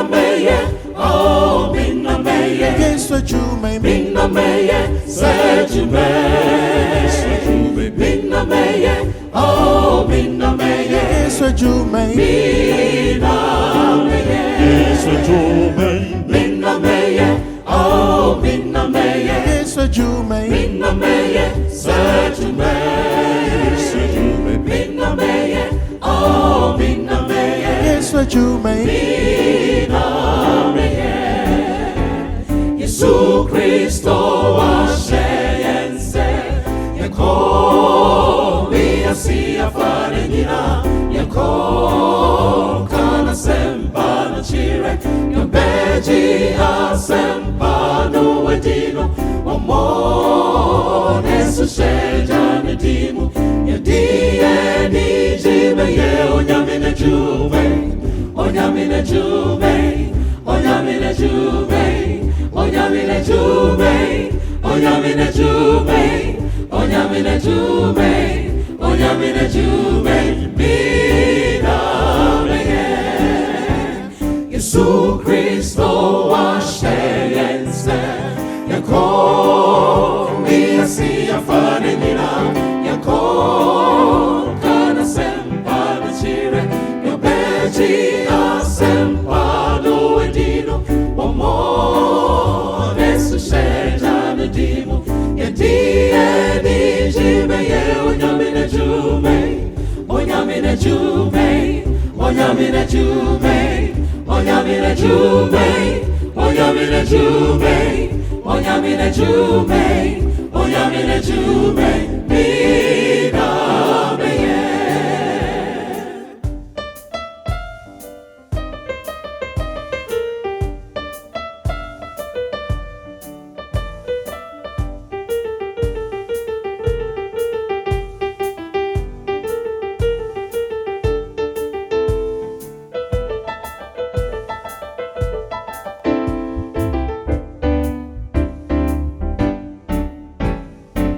meye, oh, minna meye, Yesu Jume, minna meye, se Jume, minna meye, oh, minna meye, Yesu Jume, minna meye, Yesu Jume, minna meye, oh, minna meye, Yesu Jume, minna meye, se Jume, minna meye, oh, minna meye, Yesu Jume, minna meye, Yesu Kristo washense, yako biasia farenina, yako kana sempano chire, yambeji asempano wedino, wamone sushejane dimu, yadie nijime ye onyamine jume, onyamine jume, onyamine jume, onyamine jume, onyamine jume, onyamine jume, onyamine jume, mina meye, Yesu Kristo washense, yako miasi afane nina, yako kana sempana chire, yobeji asempano edino, wamone sushejane dimu, yedie nijime ye onyamine jume, onyamine jume, onyamine jume, onyamine jume, onyamine jume, onyamine jume, onyamine jume, mina meye.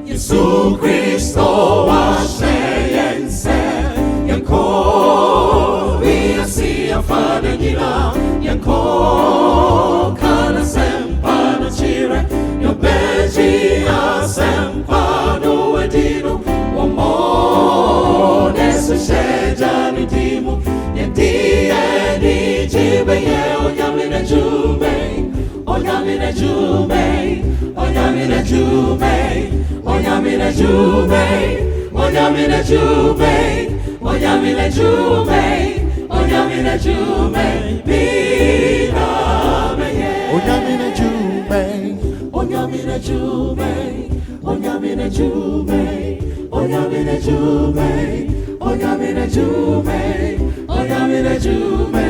Yesu Kristo washense, yako biasi afane nina, yako kana sempano chire, yobeji asempano wedino, wamone sushejani dimu, yedie nijibe ye onyamine jume, onyamine jume, onyamine jume, onyamine jume, onyamine jume, onyamine jume, onyamine jume, mina meye, Onyamine Jume, onyamine jume, onyamine jume, onyamine jume, onyamine jume, onyamine jume,